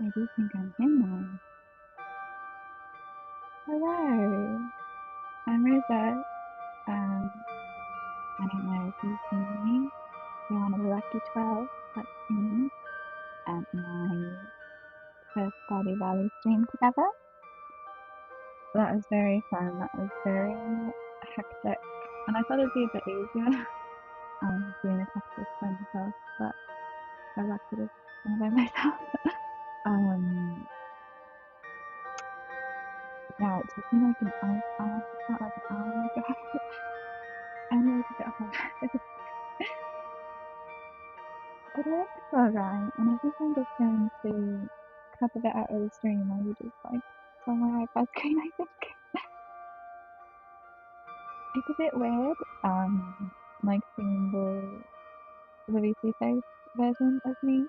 I do think I'm in now. Hello, I'm Rosette. I don't know if you've seen me. You're one of the lucky 12 that's seen me at my first Body Valley stream together. That was very fun. That was very hectic. And I thought it'd be a bit easier doing the Texas by myself, but I was actually just doing it by myself. Yeah, it took me like an hour, not like an hour and a half. And it was a bit hard. But I think it's alright, and I think I'm just going to cut a bit out of the stream where you just like saw my iPad screen, I think. It's a bit weird, like seeing the VC face version of me,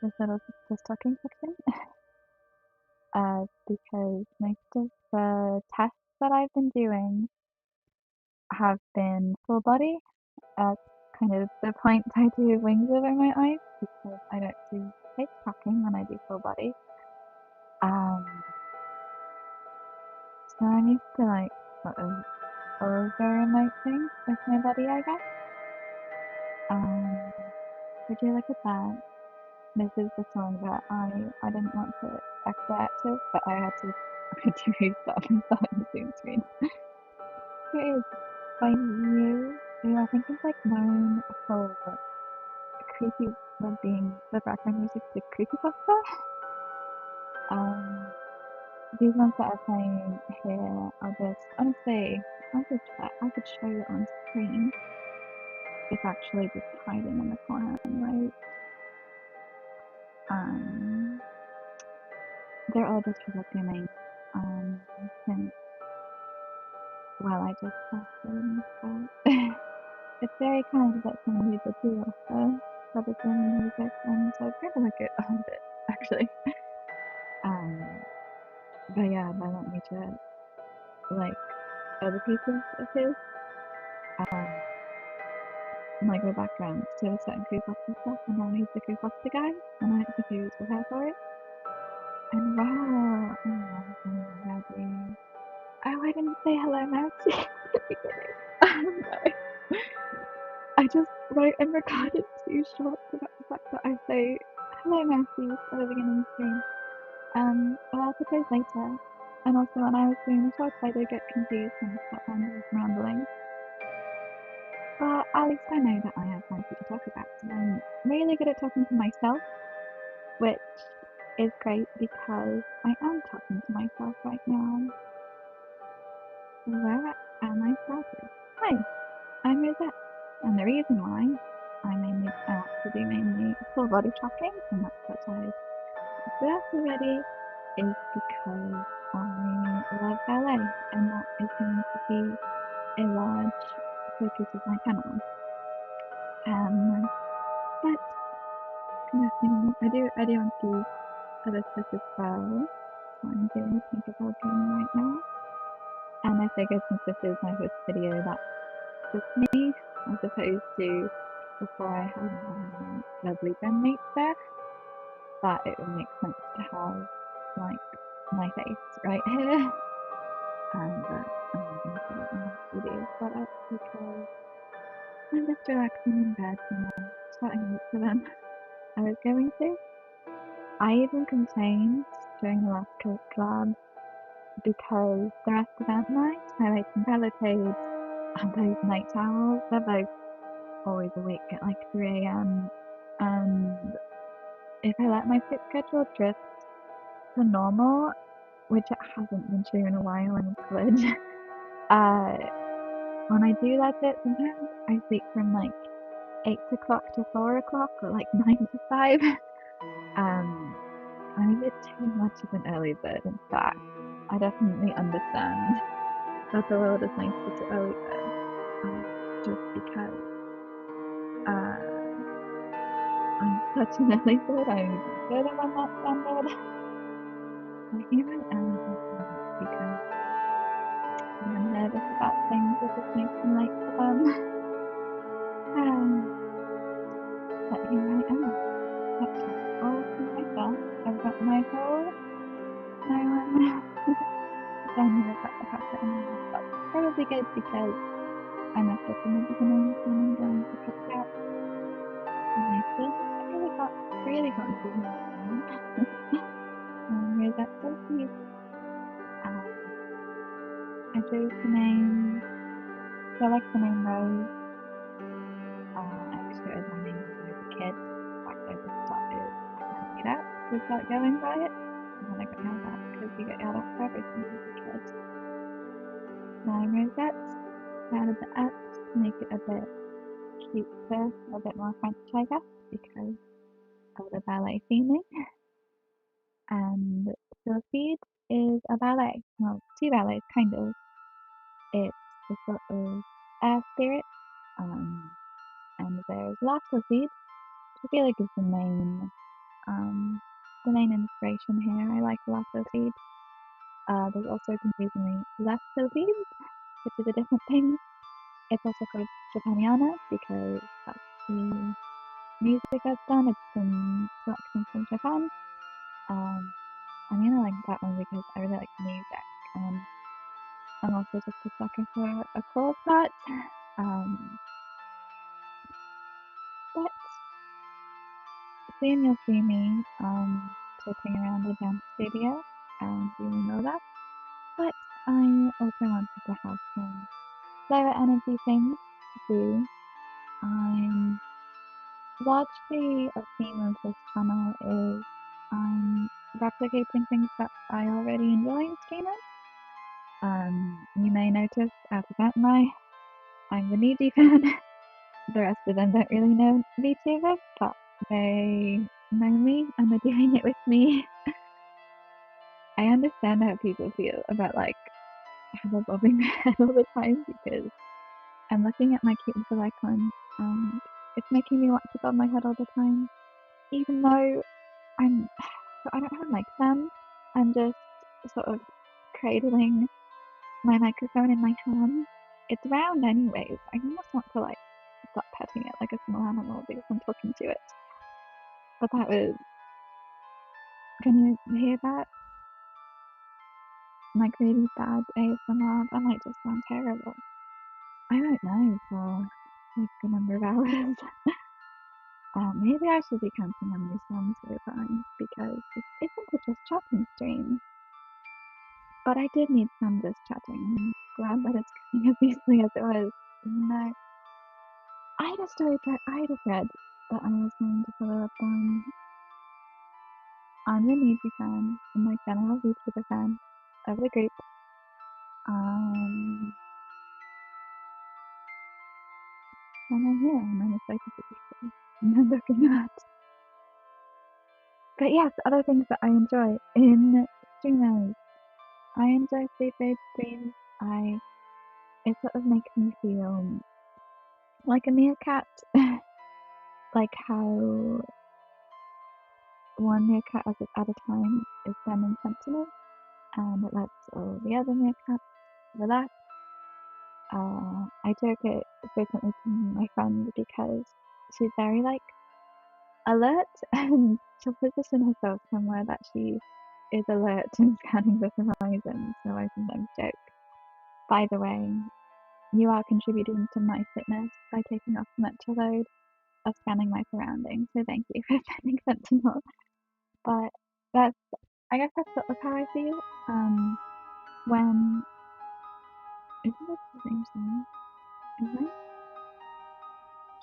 this little just talking section, because most of the tests that I've been doing have been full body. That's kind of the point I do wings over my eyes because I don't do face tracking when I do full body. So I'm used to like sort of over emoting with my body, I guess. Would you look at that? This is the song that I didn't want to exit to, but I had to restart and start on the Zoom screen. It is by you, who I think is like known for creepy, well, being the background music to creepypasta. These ones that are playing here are just honestly, I could show you on screen. It's actually just hiding in the corner anyway. They're all just rebecoming since, well, I just started, but it's very kind that some people do also rebecoming music, and so I really like it a bit, actually. But yeah, I don't need to like other pieces of his, like the background to a certain creepypasta stuff, and now he's the creepypasta guy, and I think he was prepared for it. And wow, oh, ready. Oh, I didn't say hello, Nancy, at the beginning. No. I just wrote and recorded 2 shorts about the fact that I say hello, Nancy, at the beginning of the stream. Well, I'll put those later. And also, when I was doing the shorts, I did get confused and start rambling. But at least I know that I have plenty to talk about. So I'm really good at talking to myself, which is great because I am talking to myself right now. Where am I started? Hi, I'm Rosette, and the reason why I want to do mainly full body tracking, and that's what I discussed already, is because I love ballet, and that is going to be a large focus of my channel. But I do want to do other stuff as well. So I'm doing a tinkerbell game right now, and I figured since this is my first video, that's just me, as opposed to before I had my lovely bandmates there, that it would make sense to have like my face right here. And I'm not going to put it in the video setup because I'm just relaxing in bed, starting to look for them. I was going to. I even complained during the last collab because the rest of that night, my like relatives and those night owls, they're both always awake at like 3 a.m. And if I let my sleep schedule drift to normal, which it hasn't been true in a while in college, when I do let it, sometimes I sleep from like 8 o'clock to 4 o'clock or like 9 to 5. I'm a bit too much of an early bird, in fact. I definitely understand that the world is nicer to early birds, just because uh, I'm such an early bird. I'm good on that standard. But even early birds because I'm nervous about things that just makes me late for them. But here I am, actually all to myself. I've got my whole island. Then I've got the house that I'm in. That's probably good because I messed up in the beginning when I'm going to cut it out. And I think I really got into the name. Rosette so cute. I chose the name, so I like the name Rose. I wish it was my name when I was a kid. In fact, I just started acting it out to start going by it. And then I got yelled at because you get yelled at for everything as a kid. So Rosette, added the S to make it a bit cuter, a bit more French, I guess, because of the ballet theming. And Philippines is a ballet. Well, two ballets, kind of. It's the sort of air spirit, and there's lots of seeds, which I feel like is the main inspiration here. I like lots of seeds. There's also confusingly less seeds, which is a different thing. It's also called Japaniana because that's the music that's done. It's some selections from Japan. I'm gonna like that one because I really like the music. I'm also just a sucker for a cool part. But soon you'll see me sitting around the dance studio, and you will know that. But I also wanted to have some lower energy things to do. I'm largely a theme of this channel is I'm replicating things that I already enjoy in streaming. You may notice out of that I'm the Needy fan. The rest of them don't really know VTuber, but they know me and they're doing it with me. I understand how people feel about like Hannah bobbing their head all the time because I'm looking at my cute little icon and it's making me want to bob my head all the time. Even though I don't have mic stand, I'm just sort of cradling my microphone in my hand. It's round anyways. I almost want to like stop petting it like a small animal because I'm talking to it. But that was. Can you hear that? Like really bad ASMR? That might just sound terrible. I don't know for like a number of hours. Maybe I should be counting how many songs we're on because it isn't a just chatting stream. But I did need some just chatting. I'm glad that it's going as easily as it was. No, I had a story that I had read that I was going to follow up on. I'm the Needy fan, and my general VTuber fan of the group. And I'm here, and I'm excited to see and I'm looking at. But yes, other things that I enjoy in streamers. I enjoy sleep-aid streams. It sort of makes me feel like a meerkat. Like how one meerkat at a time is them in sentinel, and it lets all the other meerkats relax. I joke it frequently to my friend because she's very like alert and she'll position herself somewhere that she is alert and scanning the horizon. So I sometimes joke. By the way, you are contributing to my fitness by taking off the mental load of scanning my surroundings. So thank you for sending Sentinel. But that's, I guess that's sort of how I feel. When isn't this the same song? Is my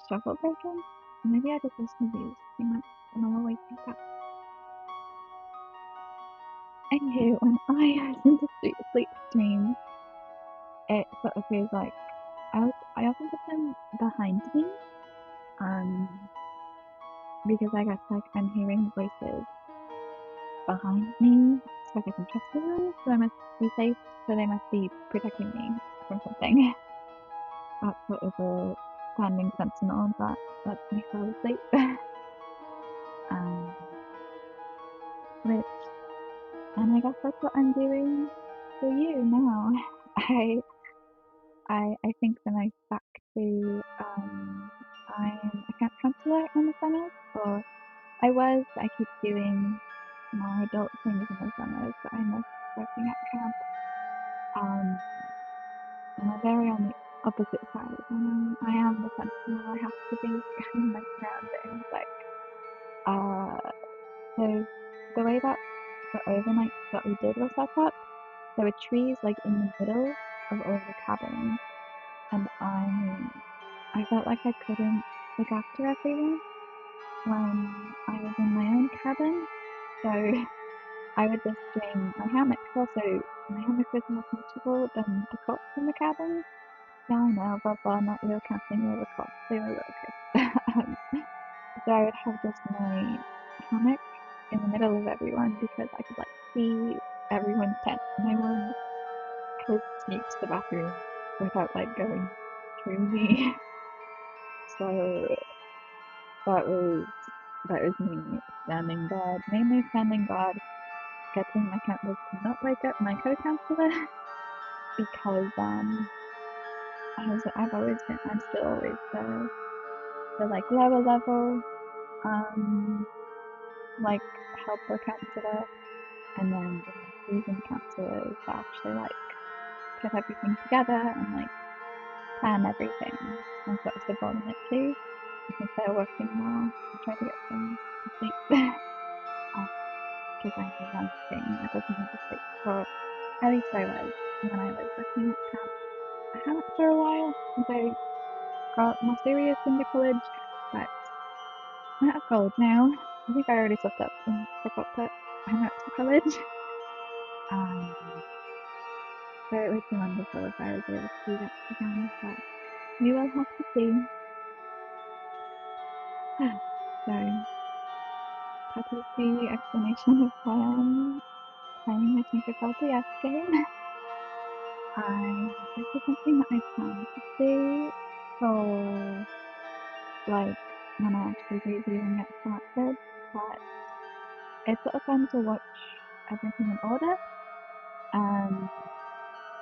struggle broken? Maybe I just listen to these too much and I'll always think that. Anywho, when I listen to sleep streams, it sort of feels like I often put them behind me, because I guess like I'm hearing voices behind me, so I can trust them, so I must be safe, so they must be protecting me from something. That's sort of a standing sentinel that lets me fall asleep. Which, and I guess that's what I'm doing for you now. I think when I back to I'm a camp counselor in the summers, or I keep doing more adult things in the summers, but I miss working at camp. And I'm very on the opposite side, and I am the sentinel. I have to be in my surroundings, like so the way that the overnights that we did were set up, there were trees like in the middle of all the cabins, and I felt like I couldn't look after everyone when I was in my own cabin, so I would just bring my hammock. Also, my hammock was more comfortable than the cots in the cabin. Yeah, I know, blah blah, not real camping, they were cots, they were little kids. So I would have just my hammock in the middle of everyone because I could like see everyone's tent, and I could sneak to the bathroom without like going through me. So that was me standing guard, mainly standing guard, getting my counselors to not wake up my co-counselor because as I've always been, I'm still always the like lower level like helper counselor, and then the more seasoned counselors actually like put everything together and like plan everything and sort of subordinate to because they're working more. I try to get them to sleep because I know one thing that doesn't need to sleep, or at least I was when I was working at camp. I haven't for a while since I got more serious into college, but I'm out of college now. I think I already slipped up and forgot that I'm out of college. Um, so it would be wonderful if I was able to do that again, but we will have to see. So that is the explanation of why I'm playing my tinkerbell DS game. This is something that I plan to do for like when I actually do viewing it started, but it's sort of fun to watch everything in order. Um,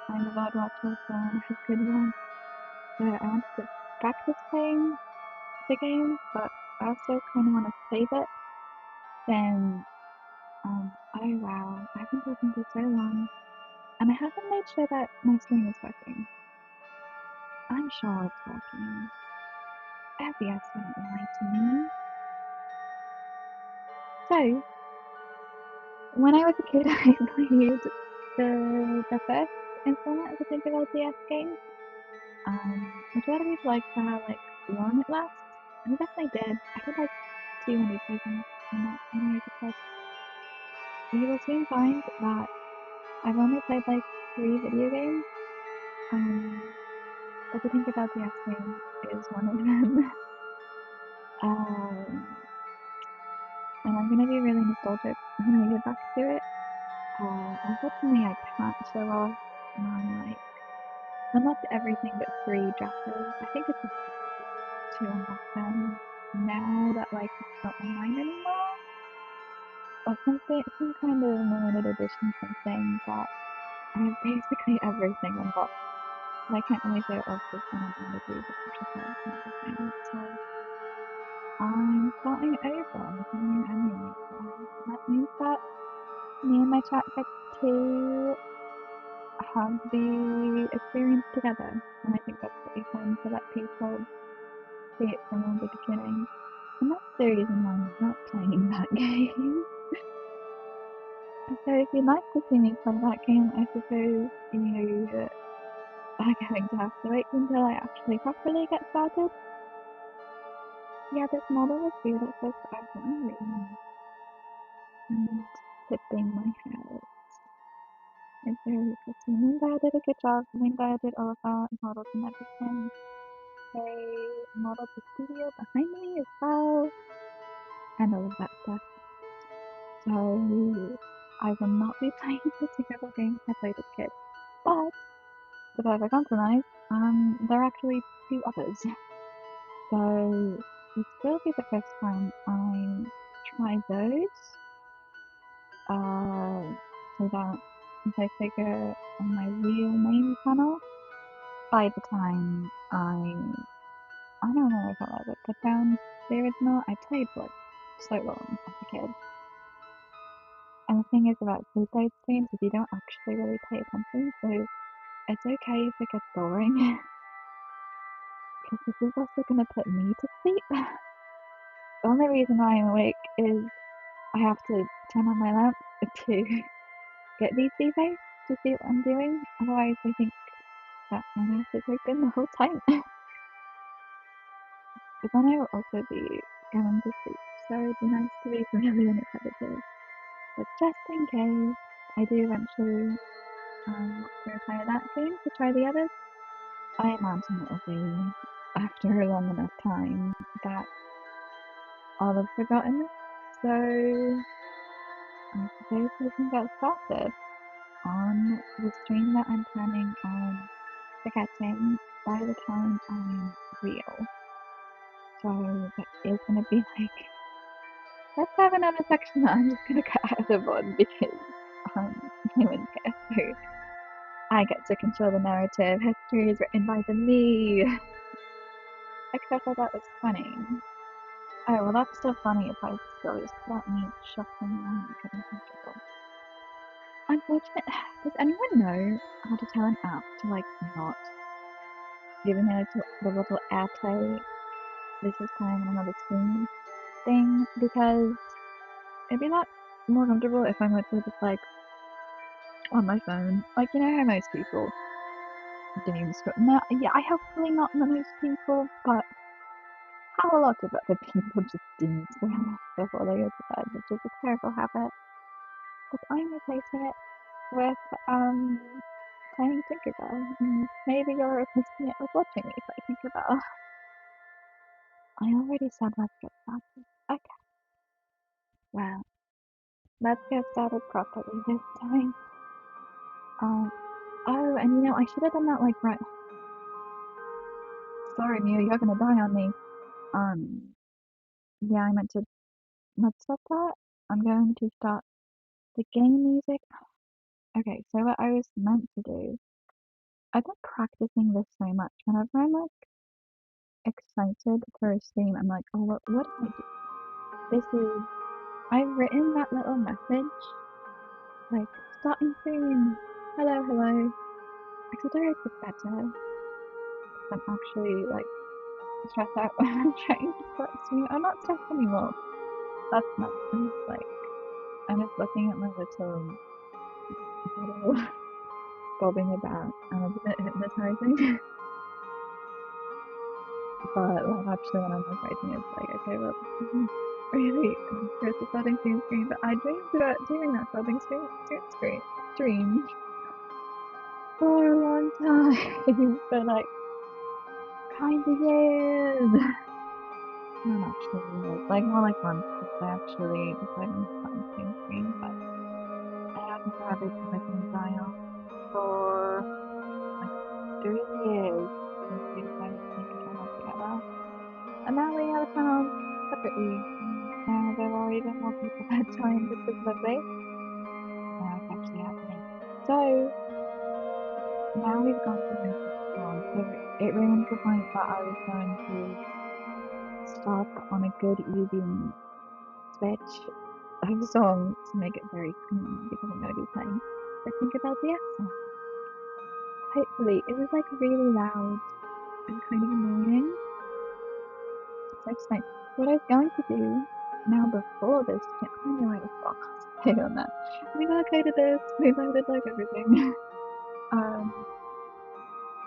I'm a bird watcher, so I want to have good ones. So I wanted to practice playing the game, but I also kind of want to save it. Then, oh wow, I've been talking for so long, and I haven't made sure that my stream is working. I'm sure it's working. OBS wouldn't lie to me. So, when I was a kid, I played the first installment of the Tinkerbell DS game, which a lot of people like for how like long it lasts. And I definitely did. I did like 200 seasons on that when I was a kid. You will soon find that I've only played like 3 video games, but the Tinkerbell DS game is one of them. um, and I'm gonna be really nostalgic when I get back to it. Unfortunately, I can't show off my like, unlocked everything but 3 dresses. I think it's impossible to unlock them now that like it's not online anymore, or something, some kind of limited edition something. But I have basically everything unlocked. But I can't really show it off because then I'm gonna do the pressure cards and everything. So I'm starting over with a new emulator. That means that me and my chat get to have the experience together, and I think that's really fun to let people see it from the beginning. And that's the reason why I'm not playing that game. So if you'd like to see me play that game, I suppose you are going to have to wait until I actually properly get started. Yeah, this model is beautiful, so I want to read and tipping my head. It's very pretty. Moonbear did a good job. Moonbear did all of that, models and everything. They modeled the studio behind me as well, and all of that stuff. So I will not be playing the tinkerbell games I played as a kid. But the perfect compromise, there are actually two others. So this will be the first time I try those. So that if I figure on my real main channel, by the time I don't know if I'll ever put down the original. I played for so long as a kid. And the thing is about suicide streams is you don't actually really pay attention, so it's okay if it gets boring. Because this is also gonna put me to sleep. The only reason why I'm awake is I have to turn on my lamp to get these face to see what I'm doing. Otherwise I think that my mouth is open the whole time. But then I will also be going to sleep, so it'd be nice to be really repetitive. But just in case I do eventually want to retire that game to try the others, I imagine it'll be after a long enough time that I'll have forgotten it. So I suppose we can get started on the stream that I'm planning on forgetting by the time I'm real. So that is gonna be like, let's have another section that I'm just gonna cut out of the VOD because no one's here. So I get to control the narrative. History is written by the me. Except I thought it was funny. Oh, well, that's still funny if I still just put out me shuffling around and getting comfortable. Unfortunate. Does anyone know how to tell an app to, like, not giving it the little airplay? This is playing on another screen thing? Because it'd be a lot more comfortable if I'm literally just, like, on my phone. Like, you know how most people doom scroll. No, yeah, I hopefully not most people, but how a lot of other people just doom scroll before they go to bed, which is a terrible habit. But I'm replacing it with playing Tinkerbell. Maybe you're replacing it with watching me play Tinkerbell. I already said let's get started. Okay. Well, let's get started properly this time. Oh, and you know, I should have done that like right. Sorry, Mew, you're gonna die on me. Yeah, I meant to. Let's stop that. I'm going to start the game music. Okay, so what I was meant to do, I've been practicing this so much. Whenever I'm like excited for a stream, I'm like, oh, what do I do? This is, I've written that little message, like, starting stream, hello, hello. Except I wrote it better, because I'm actually, like, stressed out when I'm trying to start stream. I'm not stressed anymore. That's not, I'm just looking at my little bottle bobbing about, and it's a bit hypnotizing. But like actually when I'm like writing it's like, okay, well this isn't really here's the starting screen, but I dreamed about doing that starting stream for a long time. For like kinda years. Not actually years, like more like months because I actually decided on starting screen, but I haven't had a commitment dial for like 3 years since we decided to make a channel together. And now we have a channel separately. Now there are even more people that join, which is lovely. Now it's actually happening. So now we've gone through most of the song, so it ruins the point that I was going to stop on a good even switch of song to make it very clean because I'm going to be playing the Think About the F song. hopefully, it was like really loud and kind of annoying. So I just like, what I was going to do now before this, I don't know why the fuck I was on that. We located this, we loaded like everything.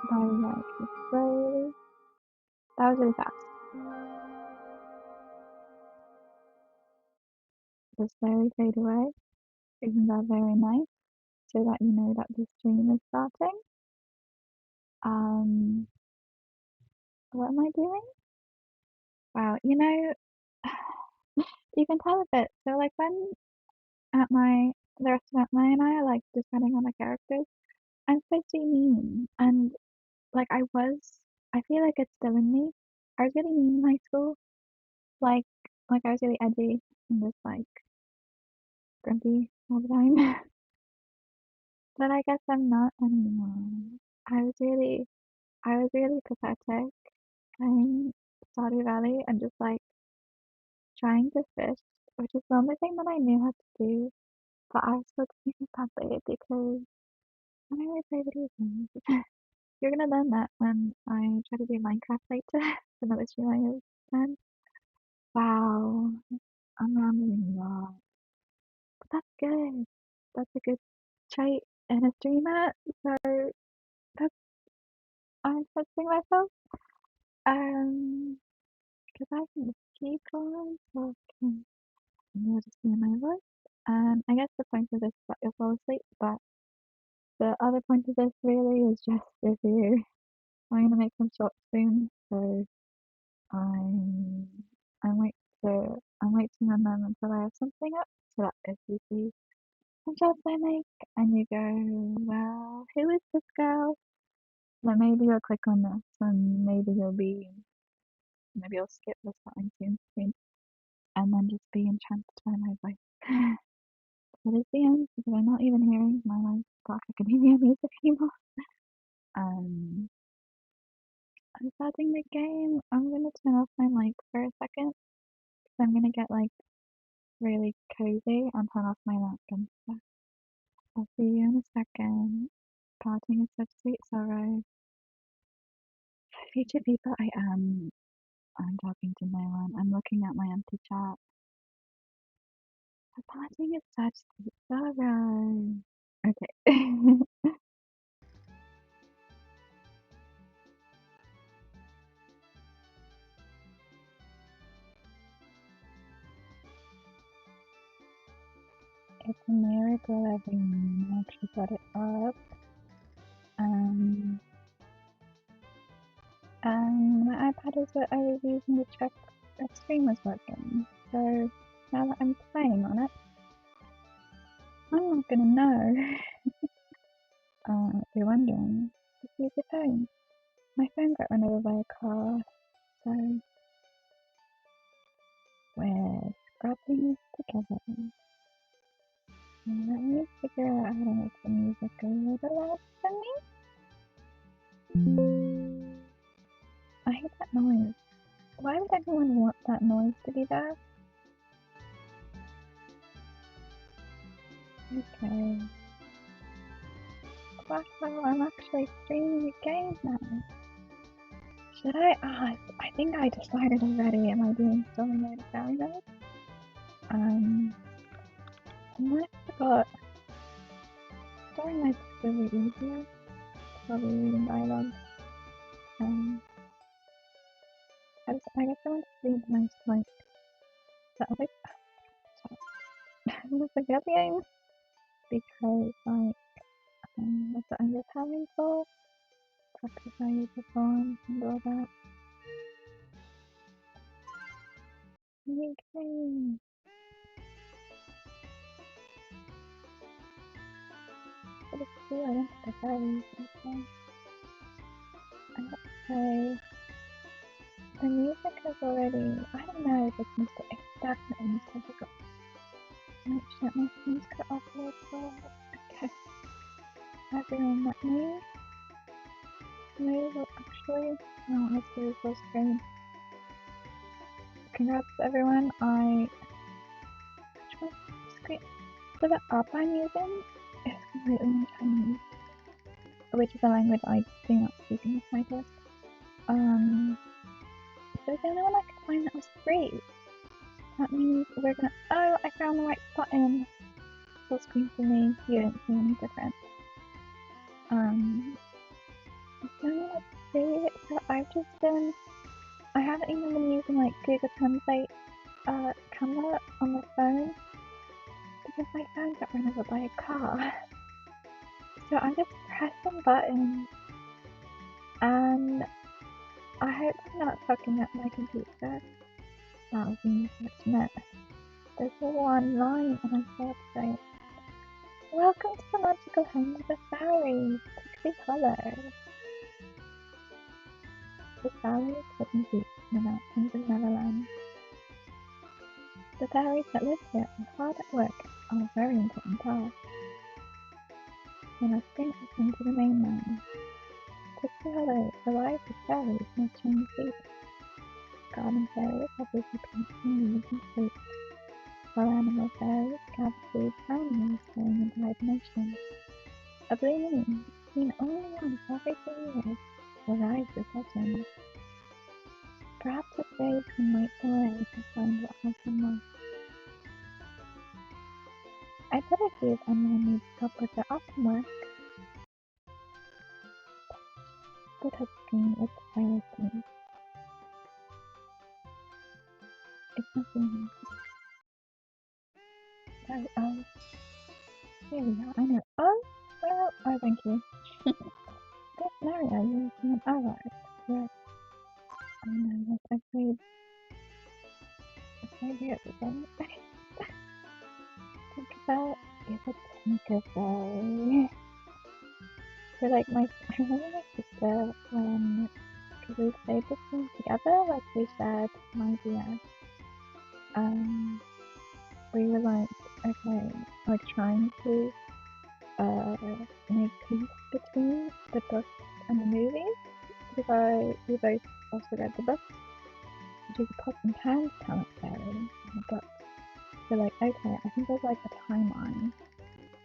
By like slowly, that was really fast. Just slowly fade away. Isn't that very nice? So that you know that the stream is starting. What am I doing? Wow, you know, you can tell a bit. So like when at the rest of my and I are like deciding on the characters, I'm supposed to be mean, and like I feel like it's still in me. I was really mean in high school, like I was really edgy and just like grumpy all the time. But I guess I'm not anymore. I was really, I was really pathetic playing Stardew Valley and just like trying to fish, which is the only thing that I knew how to do. But I was still doing it badly because I don't really play video games. You're gonna learn that when I try to do Minecraft later. Another stream I have done. Wow, I'm rambling a lot. But that's good. That's a good trait in a streamer. So that's I'm testing myself. Because I can just keep on talking and you'll just hear my voice. And I guess the point of this is that you'll fall asleep, but the other point of this really is just if you I'm gonna make some short soon, so I'm I'm wait I'm waiting on them until I have something up so that if you see some shots I make and you go, well, who is this girl? Then maybe you'll click on this and maybe you'll skip the starting scene and then just be enchanted by my voice. That is the end because I'm not even hearing my like Black Academia music anymore. Um, I'm starting the game. I'm gonna turn off my mic for a second because I'm gonna get like really cozy and turn off my lamp and stuff. I'll see you in a second. Parting is such sweet sorrow. Future people, I'm talking to no one. I'm looking at my empty chat. The parting is such sweet sorrow. Okay. It's a miracle everyone actually got it up. Um, my iPad is what I was using to check if stream was working. So now that I'm playing on it, I'm not gonna know. If you're wondering, just use your phone. My phone got run over by a car, so we're scrapping this together. And let me figure out how to make the music a little louder for me. I hate that noise. Why would anyone want that noise to be there? Okay. Wow, I'm actually streaming a game now. Should I? I think I decided already. Am I doing story mode or gallery mode? I might have forgot. Story mode's really easier. Probably reading dialogue. I guess I want to read most like the other the other game because like that's what I'm just having for practice I use the phone and all that. Okay. But it's cool, I went to the gallery okay. And so the music is already I don't know if it's music it's definitely musical. Make sure my screen's cut off a little. Okay. Everyone let me actually no let's do full screen. Congrats everyone, which one screen so the app I'm using is completely in Chinese. which is a language I do not speak in the slightest. So it's the only one I could find that was free. That means we're gonna. Oh, I found the right button. Full screen for me. You didn't see any different. It's the only one that's free. So I've just been. I haven't even been using like Google Translate camera on my phone because my phone got run over by a car. So I'm just pressing buttons, and I hope I'm not fucking up my computer. That would be unfortunate. There's one line, and I failed to say it. Welcome to the magical home of the fairies, Pixie Hollow. The fairies hidden deep in the mountains of Neverland. The fairies that live here are hard at work on a very important task. They must bring us into the mainland. Pixie Hollow alive with fairies nurturing seeds. Garden fairies are busy planting leaves and fruit, while animal fairies gather food for animals going into hibernation. A blue moon, seen only once every 3 years, will rise this autumn. Perhaps its rays can light the way to find what has been lost. I'd better see if anyone needs help with their autumn work. The touchscreen with the fire keys. It's nothing. Sorry, here we are. I know. Oh, well, oh, thank you. This scenario, you see an arrow. Yes, I know. Yes, I played everything. Tinkerbell is a Tinkerbell. So like I remember my sister when, because we played this game together, like we shared an idea. We were like, okay, like trying to make peace between the books and the movies, because we both also read the books, which is a pot and pans talent fairy in the books. So like, okay, I think there's like a timeline,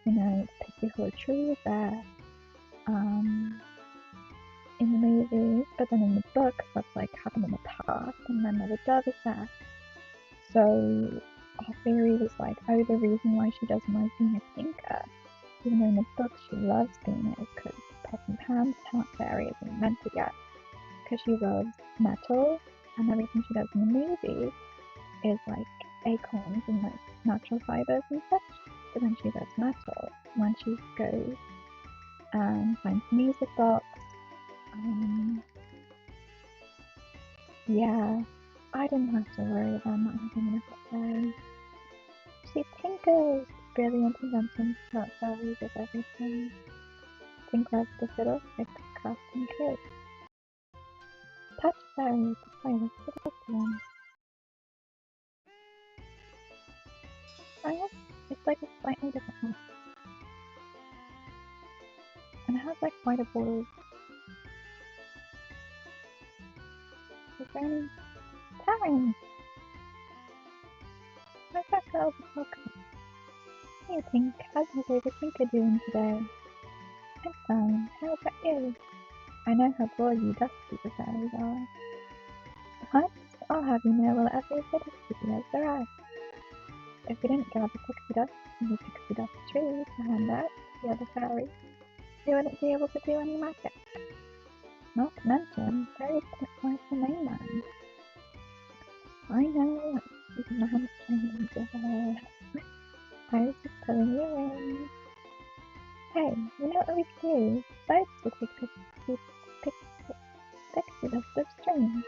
you know, the Pixie Hollow tree is there, in the movies, but then in the books that's like happened in the past, and then the dove is there. So our theory was like, oh, the reason why she doesn't like being a tinker, even though in the books she loves being it, is because Pot and Pan's talent fairy isn't meant to yet, because she loves metal, and everything she does in the movies is like acorns and like natural fibers and such. But then she does metal when she goes and finds music box. Yeah, I didn't have to worry about not having enough to say. She tinkers! Brilliant inventions taught fairies of everything. Tinkers the fiddlesticks, craft and cake. Touch fairy, the pilot fiddlesticks. I guess it's like a slightly different one. And it has like quite a border. Is there any Taryn? How's that girl with welcome? Hey Tink, how's my favorite tinker doing today? I'm fine. How about you? I know how bored you dusty the fairies are. What? I'll have you know we'll every bit as busy as the rest. If we didn't gather pixie dust from the pixie dust tree to hand out to the other fairies, we wouldn't be able to do any magic. Not to mention, fairies can't fly to the mainland. I know, even mansplaining to her. I was just telling you in. Hey, you know what we could use? Boats to take pixie dust upstream.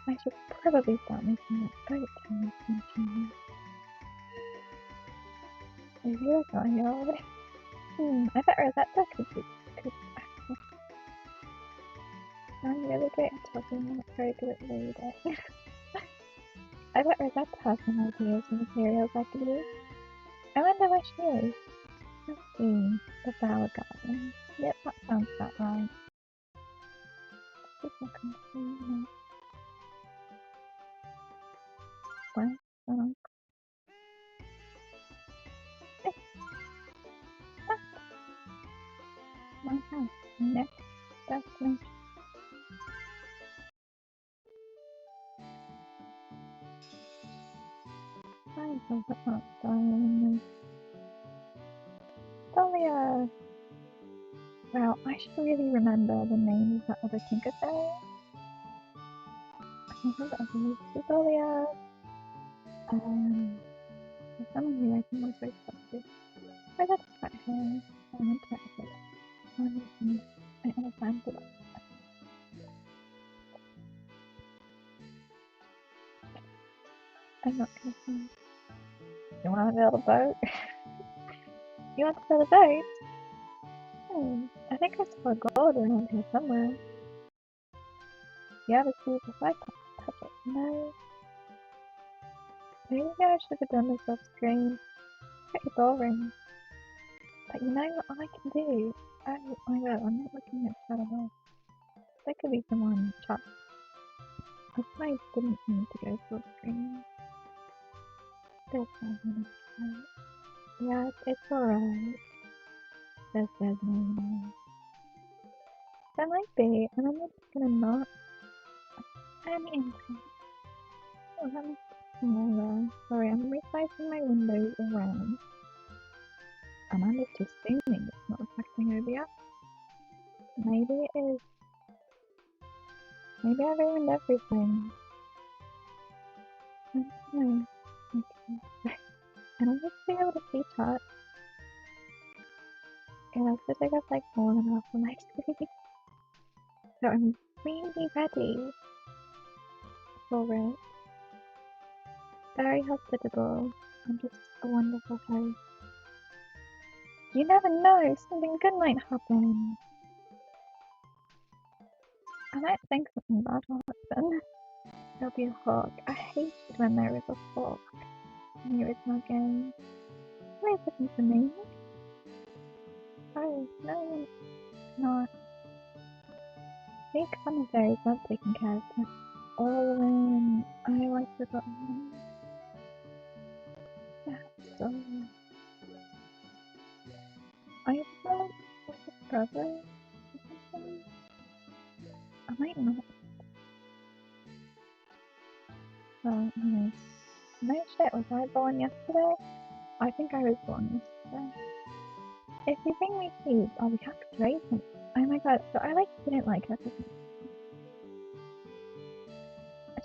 I should probably start making that boat time machine. I feel like not here already. I bet Rosette could I'm really great at talking, not very good at reading. I bet Rosette has some ideas for materials I could use. I wonder where she is. Let's see. The flower garden. Yep, that sounds about right. Just look and see. Well, oh, destination. I love the art style. Dahlia! Wow, I should really remember the name of that other tinkerbell. I think that was Dahlia. There's someone here I think was very supposed to. That's right here. I'm interested. I understand that. I'm not gonna say. You wanna build a boat? You want to build a boat? I think I saw gold around here somewhere. You ever see the flag touch it? No. Maybe I should have done this off screen. Pretty boring. But you know what I can do? Oh my god, I'm not looking at chat at all. There could be someone in chat. I didn't need to go full screen. There's no one in chat. Yeah, it's alright. There's no one. There might be, and I'm just gonna not. I'm into. Oh, that must be smaller. Sorry, I'm resizing my windows around. And I'm just assuming it's not reflecting over yet. Maybe it is. Maybe I ruined everything. I don't know. Okay. And I'm just being able to see chat. It has to take up like more than half of my screen. So I'm really ready for it. Very hospitable. I'm just a wonderful host. You never know, something good might happen. I might think something bad will happen. There'll be a hawk. I hate it when there is a hawk in the original game. Wait, looking for me? Oh, no, not. Big fun of fairies love taking care of them. All alone. I've forgotten them. That's so. I felt with a brother or something. I might not. Well, anyway. No shit, was I born yesterday? I think I was born yesterday. If you bring me keys, I'll be happy to raise them. Oh my god, so I didn't like her.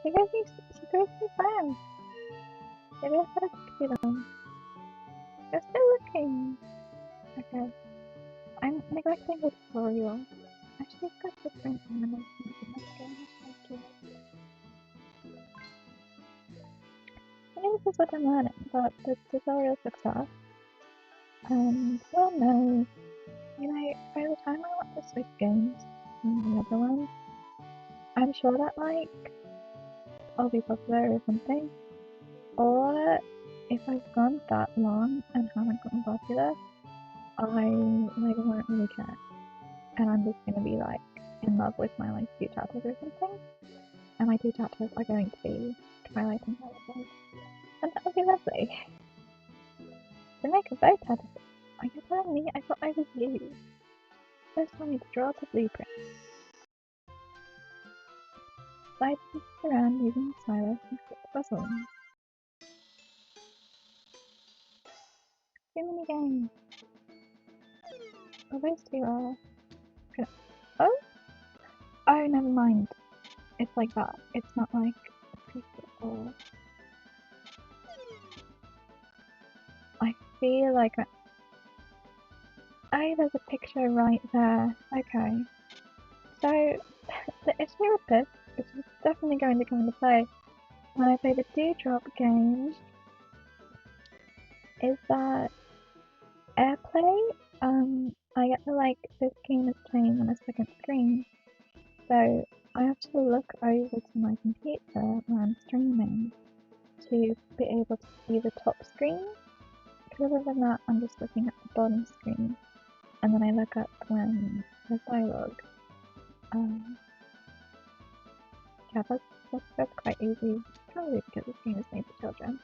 She goes me plans. Maybe I better see them. You're still looking. Okay. I'm neglecting the tutorial. Actually, I've got different animations in this game. Maybe this is what I'm learning about the tutorial success. And, well, no. You know, by the time I want to switch games from the other one, I'm sure that, I'll be popular or something. Or, if I've gone that long and haven't gotten popular, I, won't really care. And I'm just gonna be, in love with my, two chapters or something. And my two chapters are going to be Twilight and Hellblade. And that would be lovely. To make a boat out of it. Are you telling me? I thought I was you. First I need to draw up a blueprint. Slide the pieces around using the stylus and fit the puzzle in. Too many games. Well, those two are... Oh? Oh, never mind. It's like that. It's not like a piece or... I feel like... Oh, there's a picture right there. Okay. So, the issue with this, which is definitely going to come into play when I play the Dewdrop game, is that AirPlay, I get the this game is playing on a second screen, so I have to look over to my computer when I'm streaming to be able to see the top screen, because other than that I'm just looking at the bottom screen, and then I look up when there's dialogue. Yeah, that's quite easy, probably because this game is made for children.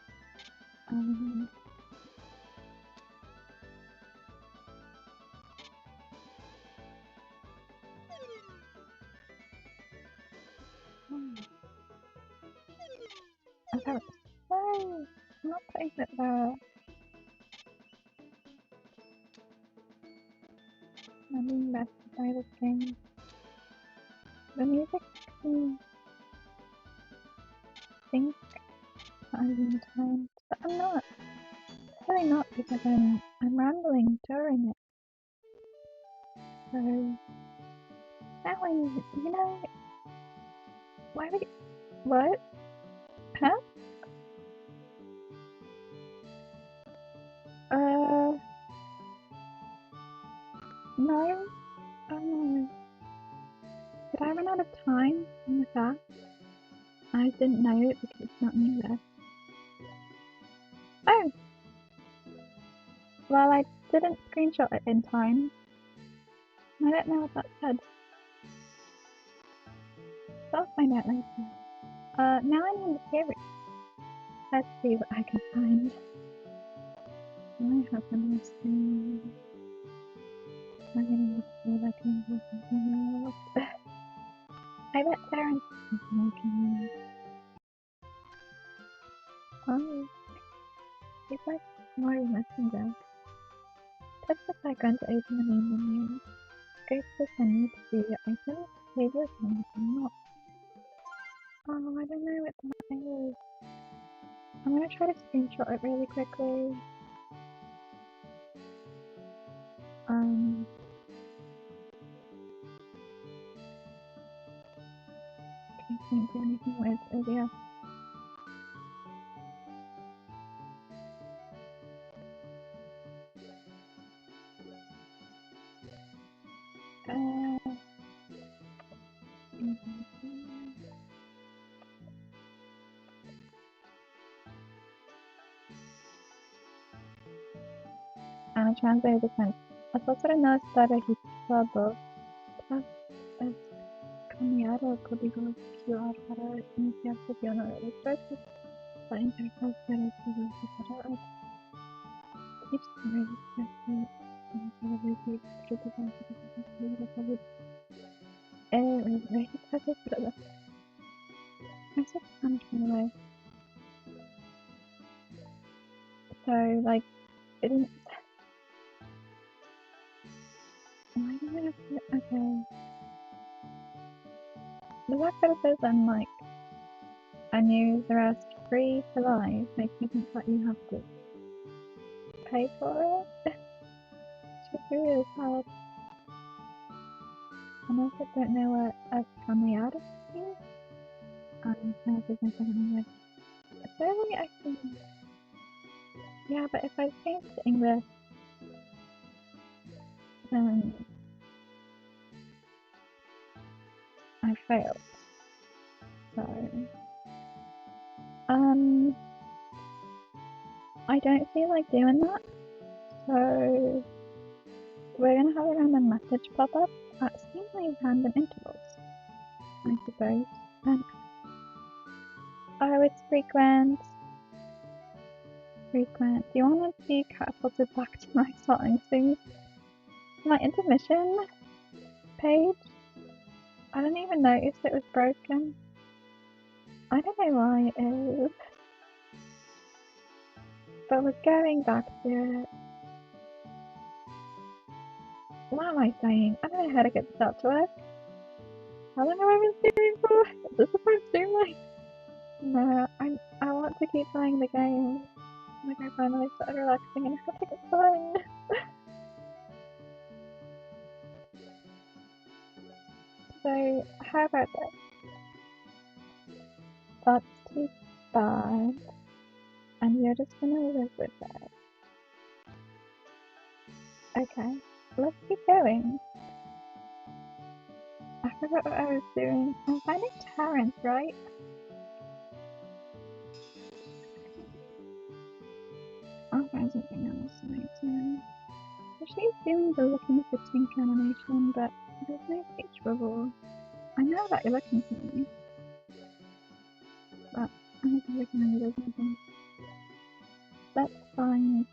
Oh, no! I'm not putting it there. I'm being bested by this game. The music can think that I'm being timed, but I'm not. Really not, because I'm rambling during it. So that one, you know, why would you, what? Huh? No. Oh no. Did I run out of time on the car? I didn't know it because it's not me there. Oh! Well, I didn't screenshot it in time. I don't know what that said. So I'll find out later. Now I need the series. Let's see what I can find. I have a nice thing. I'm gonna look see if I can do something else. I bet Terrence is making. Oh, he's like more messenger. Touch the background to open the main menu. Go to the menu to see your items. Save your account or not. Oh, I don't know what that is. I'm gonna try to screenshot it really quickly. I can't do anything with OBS. Translate the sentence. Asociaciones para registrado. Tras es cambiado el código QR para iniciar sesión o registrarse. La interfaz de registro tips to registrarse. Registrarse para I speak Spanish by the way. So like it didn't why did I have to okay. The fact that it says I'm like and use the rest free for life makes me think that you have to pay for it. Should be really hard. And I also don't know what a cambiado is. No, there's no second language. Surely I can. Yeah, but if I change to English, then I failed. So, I don't feel like doing that. So, we're gonna have a random message pop up at seemingly random intervals, I suppose. And oh, it's frequent. Frequent. Do you want to be catapulted back to my starting soon? My intermission page? I didn't even notice it was broken. I don't know why it is. But we're going back to it. What am I saying? I don't know how to get this out to work. How long have I been streaming for? Is this the first stream like? No, I want to keep playing the game. Like I finally started relaxing and having fun. So, how about this? That's too bad. And you're just gonna live with it. Okay, let's keep going. I forgot what I was doing. I'm finding Terrence, right? I'll find something else later. She's doing the looking for Tinker animation, but there's no speech bubble. I know that you're looking for me, but I don't think there's nothing. Let's find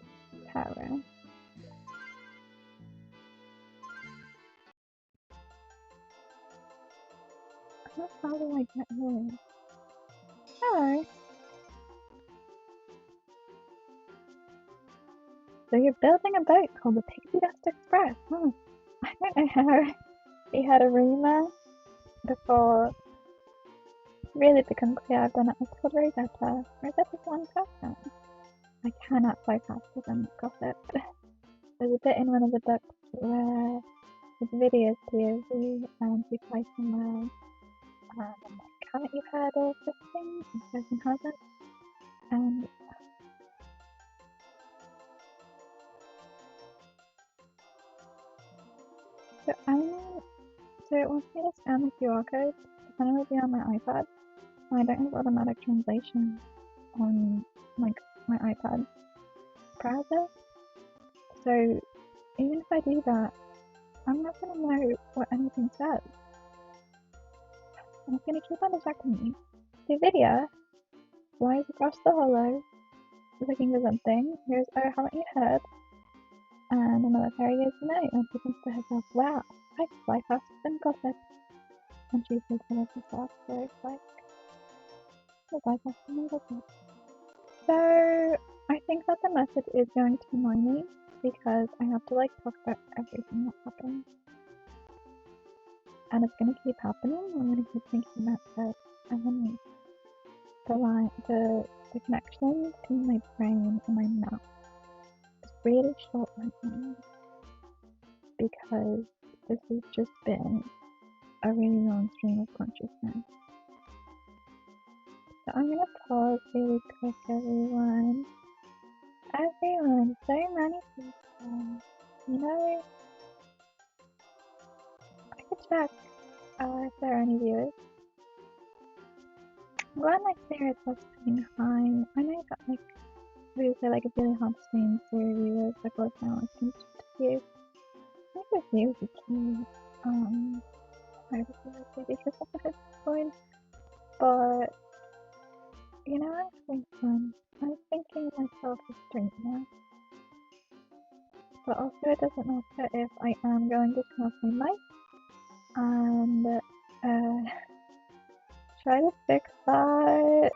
Tara. How do I get here? Hello. So you're building a boat called the Pixie Dust Express, huh? I don't know how he had a rumour before really become clear I've done it. It's called Rosetta. Rosetta's one person. I cannot flow faster than gossip. There's a bit in one of the books where the video is POV and we play somewhere I'm like, haven't you heard of this thing? And the person hasn't. And so it wants me to scan the QR code, but then it'll be on my iPad. And I don't have automatic translation on like my iPad browser. So even if I do that, I'm not gonna know what anything says. And it's gonna keep on distracting me. The video flies across the hollow, looking for something. Here's, oh, haven't you heard? And another fairy goes, no, and she thinks to herself, wow, I can fly faster than gossip. And she says to herself, so it's like, I fly faster than gossip. So I think that the message is going to annoy me because I have to like talk about everything that happens. And it's gonna keep happening. I'm gonna keep thinking about it, and then the connection between my brain and my mouth is really short right now because this has just been a really long stream of consciousness. So I'm gonna pause really quick, everyone. Everyone, so many people. You know, I could check if there are any viewers. Glad my spirits are saying hi. I know you got like really say like a really hot stream for viewers that goes down like streams to you. I think the views are key. I just feel like because of the point. But you know, I'm having fun. I'm thinking myself a streamer. But also it doesn't matter if I am going to turn off my mic and try to fix that.